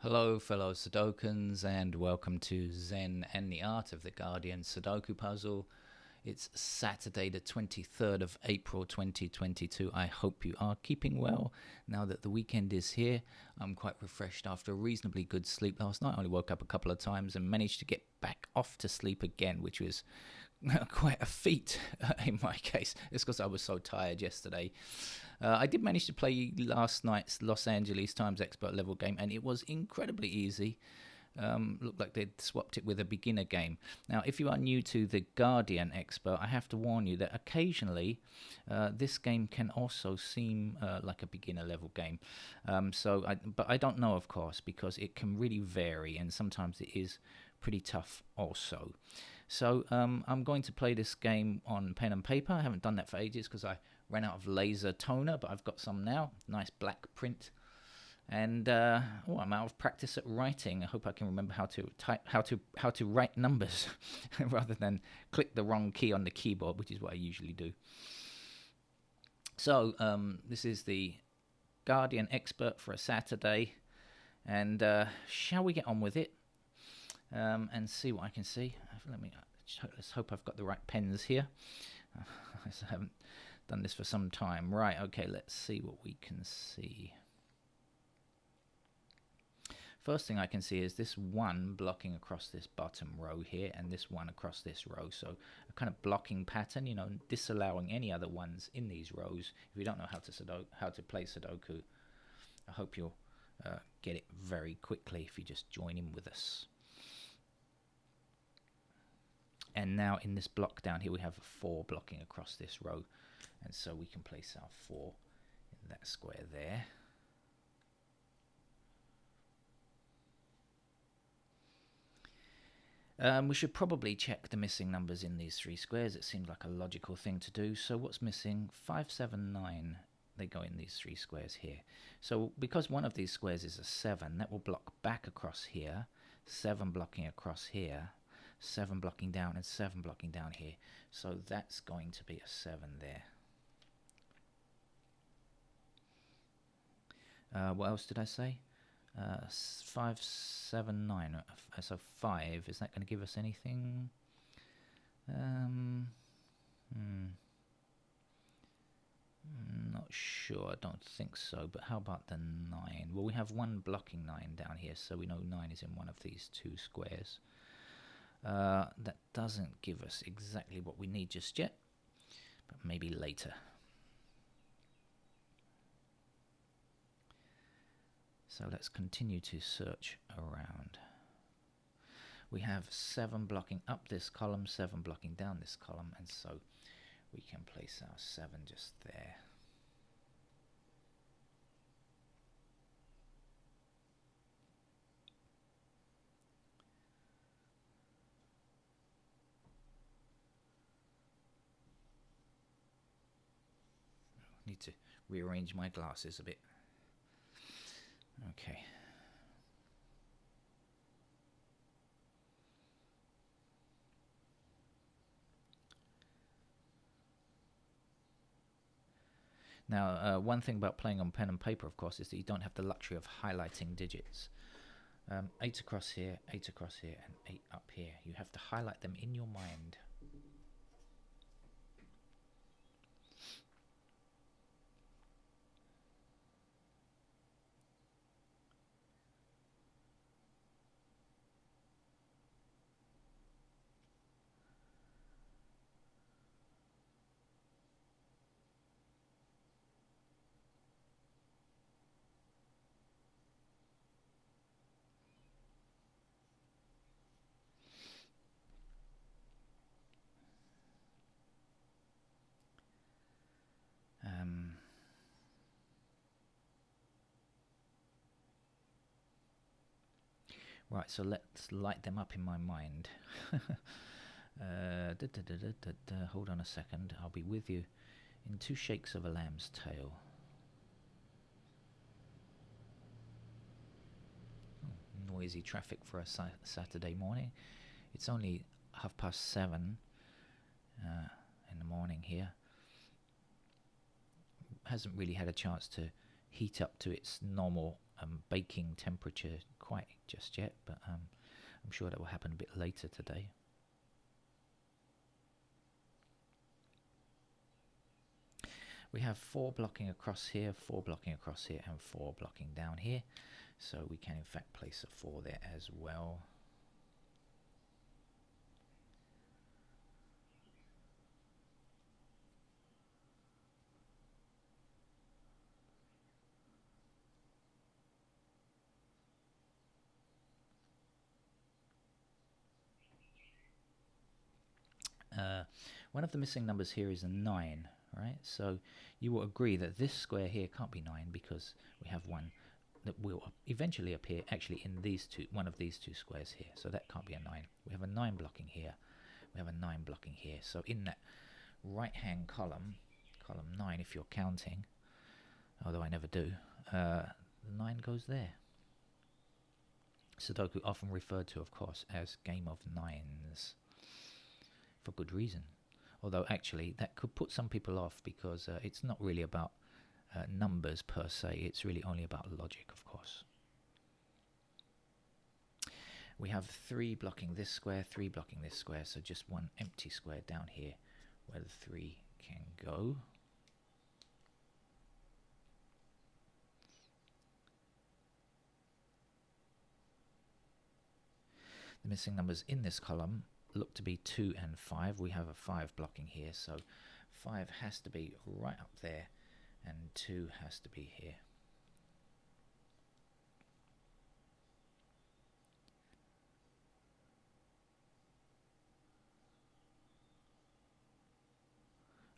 Hello, fellow Sudokans, and welcome to Zen and the Art of the Guardian Sudoku Puzzle. It's Saturday, the 23rd of April 2022. I hope you are keeping well now that the weekend is here. I'm quite refreshed after a reasonably good sleep last night. I only woke up a couple of times and managed to get back off to sleep again, which was quite a feat in my case. It's because I was so tired yesterday. I did manage to play last night's Los Angeles Times Expert level game, and it was incredibly easy. Looked like they'd swapped it with a beginner game. Now, if you are new to the Guardian Expert, I have to warn you that occasionally this game can also seem like a beginner level game. But I don't know, of course, because it can really vary, and sometimes it is pretty tough also. So I'm going to play this game on pen and paper. I haven't done that for ages because I ran out of laser toner, but I've got some now. Nice black print. And I'm out of practice at writing. I hope I can remember how to type, how to write numbers rather than click the wrong key on the keyboard, which is what I usually do. So this is the Guardian Expert for a Saturday, and shall we get on with it and see what I can see? Let's hope I've got the right pens here. I haven't done this for some time. Right, okay, let's see what we can see. First thing I can see is this one blocking across this bottom row here, and this one across this row. So a kind of blocking pattern, disallowing any other ones in these rows. If you don't know how to play Sudoku, I hope you'll get it very quickly if you just join in with us. And now in this block down here, we have a 4 blocking across this row, and so we can place our 4 in that square there. We should probably check the missing numbers in these 3 squares. It seems like a logical thing to do. So what's missing? 5, 7, 9. They go in these 3 squares here. So because one of these squares is a 7, that will block back across here. 7 blocking across here. 7 blocking down and 7 blocking down here. So that's going to be a 7 there. What else did I say? 5, 7, 9. So 5. Is that going to give us anything? Not sure. I don't think so. But how about the 9? Well, we have one blocking 9 down here, so we know 9 is in one of these 2 squares. That doesn't give us exactly what we need just yet, but maybe later. So let's continue to search around. We have 7 blocking up this column, 7 blocking down this column, and so we can place our 7 just there. Need to rearrange my glasses a bit. Okay. Now, one thing about playing on pen and paper, of course, is that you don't have the luxury of highlighting digits. 8 across here, 8 across here, and 8 up here. You have to highlight them in your mind. Right, so let's light them up in my mind. Hold on a second, I'll be with you in 2 shakes of a lamb's tail. Noisy traffic for a Saturday morning. It's only 7:30 in the morning here. Hasn't really had a chance to heat up to its normal baking temperature quite just yet, but I'm sure that will happen a bit later today. We have 4 blocking across here, 4 blocking across here, and 4 blocking down here. So we can in fact place a 4 there as well. One of the missing numbers here is a 9, right? So you will agree that this square here can't be 9 because we have one that will eventually appear actually in these two, one of these two squares here. So that can't be a 9. We have a 9 blocking here. We have a 9 blocking here. So in that right-hand column, column 9 if you're counting, although I never do, the 9 goes there. Sudoku often referred to, of course, as game of nines, for good reason. Although actually that could put some people off because it's not really about numbers per se, it's really only about logic, of course. We have 3 blocking this square, 3 blocking this square, so just one empty square down here where the 3 can go. The missing numbers in this column look to be 2 and 5. We have a 5 blocking here, so 5 has to be right up there and 2 has to be here.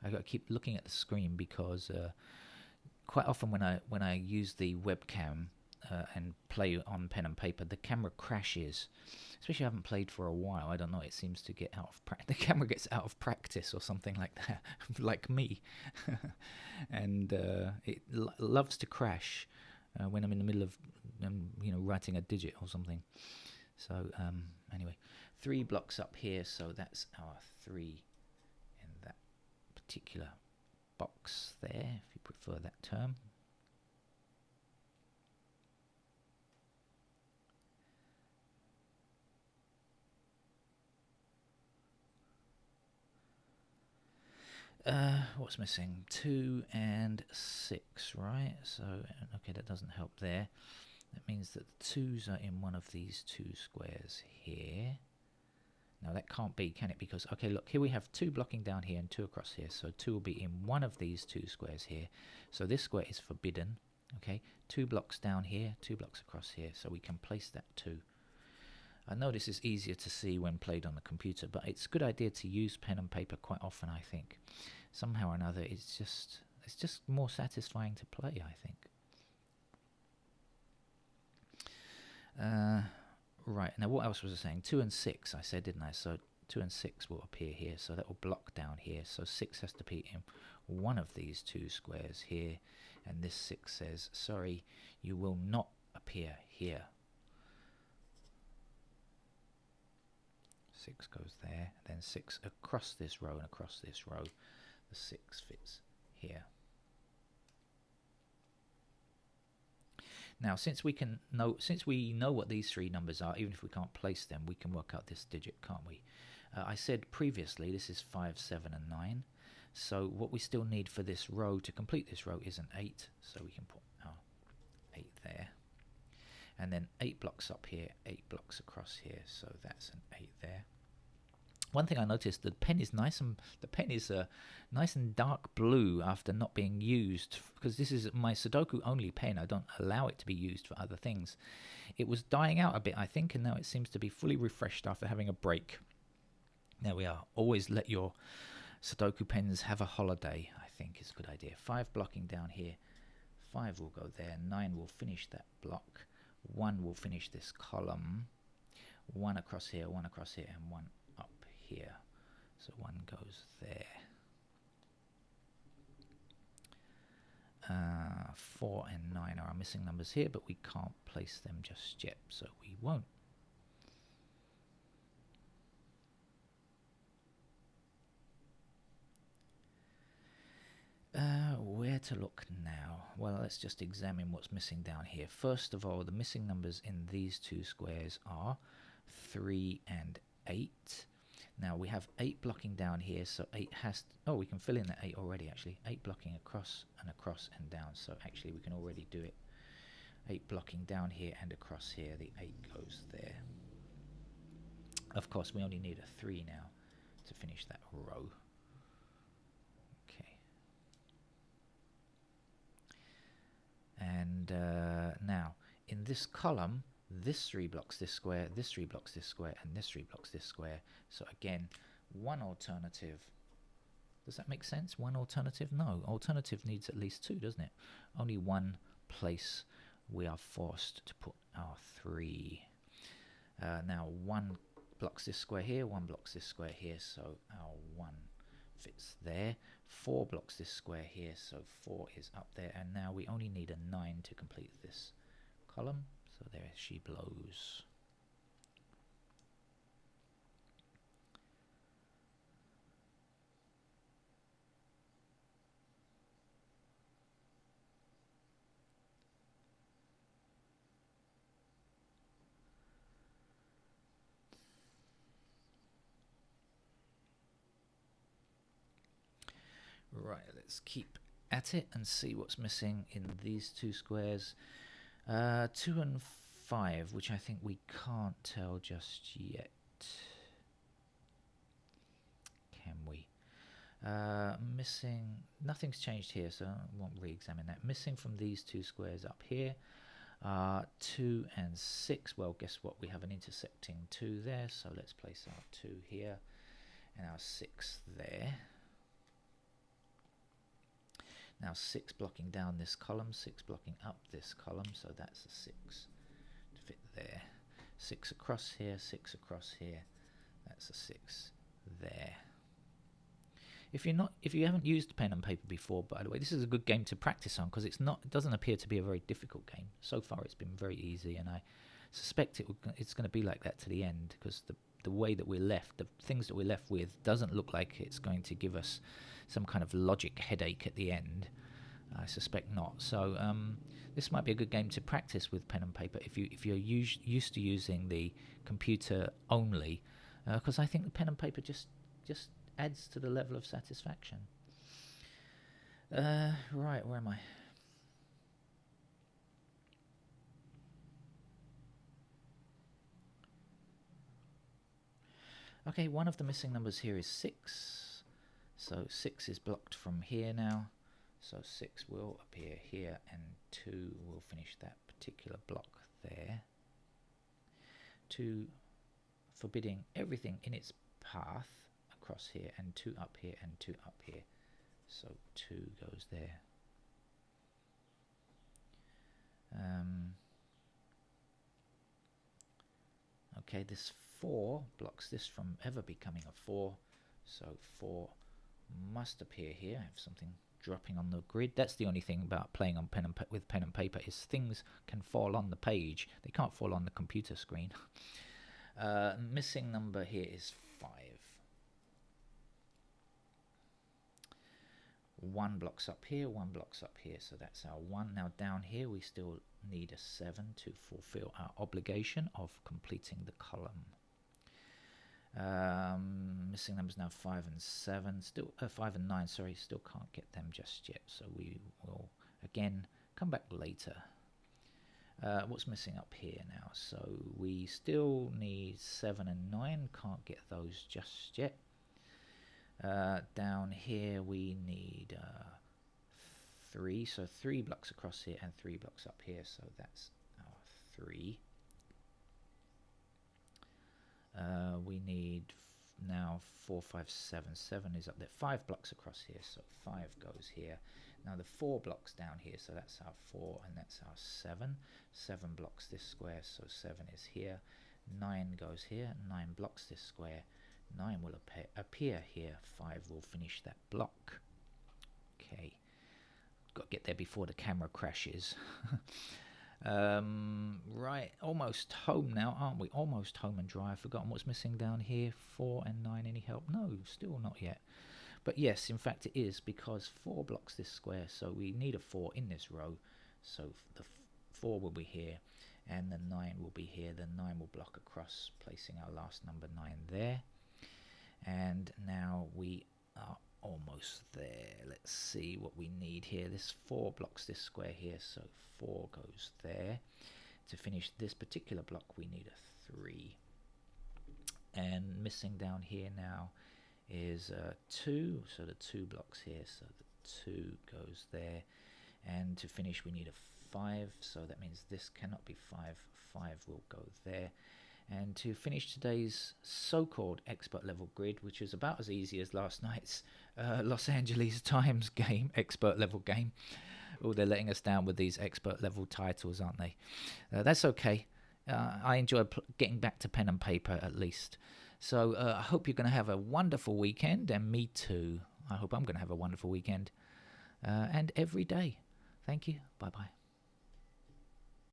I got to keep looking at the screen because quite often when I use the webcam and play on pen and paper, the camera crashes. Especially I haven't played for a while. I don't know. It seems to get out of practice. The camera gets out of practice or something like that, like me. And it loves to crash when I'm in the middle of writing a digit or something. So anyway, 3 blocks up here. So that's our 3 in that particular box there, if you prefer that term. What's missing? 2 and 6, right? So, okay, that doesn't help there. That means that the 2's are in one of these 2 squares here. Now that can't be, can it? Because, okay, look, here we have 2 blocking down here and 2 across here. So 2 will be in one of these 2 squares here. So this square is forbidden, okay? 2 blocks down here, 2 blocks across here. So we can place that 2. I know this is easier to see when played on the computer, but it's a good idea to use pen and paper quite often, I think. Somehow or another, it's just more satisfying to play, I think. Right, now what else was I saying? 2 and 6, I said, didn't I? So 2 and 6 will appear here, so that will block down here. So 6 has to be in one of these 2 squares here, and this 6 says, sorry, you will not appear here. 6 goes there, then 6 across this row and across this row. The 6 fits here. Now, since we know what these 3 numbers are, even if we can't place them, we can work out this digit, can't we? I said previously this is 5, 7, and 9. So what we still need for this row to complete this row is an 8. So we can put our 8 there. And then 8 blocks up here, 8 blocks across here. So that's an 8 there. One thing I noticed, the pen is nice and nice and dark blue after not being used, because this is my Sudoku only pen. I don't allow it to be used for other things. It was dying out a bit, I think, and now it seems to be fully refreshed after having a break. There we are. Always let your Sudoku pens have a holiday, I think is a good idea. 5 blocking down here. 5 will go there. 9 will finish that block. 1 will finish this column. 1 across here, 1 across here, and 1 up here. So 1 goes there. 4 and 9 are our missing numbers here, but we can't place them just yet, so we won't. Where to look now? Well, let's just examine what's missing down here. First of all, the missing numbers in these two squares are 3 and 8. Now we have 8 blocking down here, so 8 has to, oh, we can fill in the 8 already actually. 8 blocking across and down, so actually we can already do it. 8 blocking down here and across here, the 8 goes there. Of course, we only need a 3 now to finish that row. Okay. And now, in this column, this 3 blocks this square, this 3 blocks this square, and this 3 blocks this square. So again, one alternative. Does that make sense? One alternative? No, alternative needs at least 2, doesn't it? Only one place we are forced to put our 3. Now, 1 blocks this square here, 1 blocks this square here, so our 1 fits there. 4 blocks this square here, so 4 is up there, and now we only need a 9 to complete this column. So there she blows. Right, let's keep at it and see what's missing in these two squares. 2 and 5, which I think we can't tell just yet. Can we? Missing, nothing's changed here, so I won't re-examine that. Missing from these two squares up here, 2 and 6. Well, guess what? We have an intersecting 2 there, so let's place our 2 here and our 6 there. Now 6 blocking down this column, 6 blocking up this column, so that's a 6 to fit there. 6 across here, 6 across here, that's a 6 there. If you haven't used pen and paper before, by the way, this is a good game to practice on because it doesn't appear to be a very difficult game. So far it's been very easy, and I suspect it's going to be like that to the end, because the way that we're left, the things that we're left with, doesn't look like it's going to give us some kind of logic headache at the end. I suspect not. So this might be a good game to practice with pen and paper if you're used to using the computer only, because I think the pen and paper just adds to the level of satisfaction. Right, where am I? Okay, one of the missing numbers here is 6. So 6 is blocked from here now. So 6 will appear here, and 2 will finish that particular block there. 2 forbidding everything in its path across here, and 2 up here, and 2 up here. So 2 goes there. Okay, this 4 blocks this from ever becoming a 4. So 4 must appear here. I have something dropping on the grid. That's the only thing about playing on with pen and paper, is things can fall on the page. They can't fall on the computer screen. Missing number here is 5. 1 blocks up here, 1 blocks up here, so that's our 1. Now down here we still need a 7 to fulfill our obligation of completing the column. Missing numbers now 5 and 7, still 5 and 9, sorry, still can't get them just yet, so we will again come back later. What's missing up here now? So we still need 7 and 9, can't get those just yet. Down here we need 3, so 3 blocks across here and 3 blocks up here, so that's our 3. We need now 4, 5, 7. 7 is up there. 5 blocks across here, so 5 goes here. Now the 4 blocks down here, so that's our 4 and that's our 7. 7 blocks this square, so 7 is here. 9 goes here. 9 blocks this square. 9 will appear here. 5 will finish that block. Okay. Got to get there before the camera crashes. Right, almost home now, aren't we? Almost home and dry. I've forgotten what's missing down here. 4 and 9, any help? No, still not yet. But yes, in fact it is, because 4 blocks this square, so we need a 4 in this row. So the 4 will be here, and the 9 will be here. The 9 will block across, placing our last number 9 there. And now we are almost there. Let's see what we need here. This 4 blocks this square here, so 4 goes there. To finish this particular block, we need a 3. And missing down here now is 2, so the 2 blocks here, so the 2 goes there. And to finish, we need a 5, so that means this cannot be 5. 5 will go there. And to finish today's so-called expert level grid, which is about as easy as last night's Los Angeles Times game, expert level game. Oh, they're letting us down with these expert level titles, aren't they? That's okay. I enjoy getting back to pen and paper at least. So I hope you're going to have a wonderful weekend, and me too. I hope I'm going to have a wonderful weekend and every day. Thank you. Bye-bye.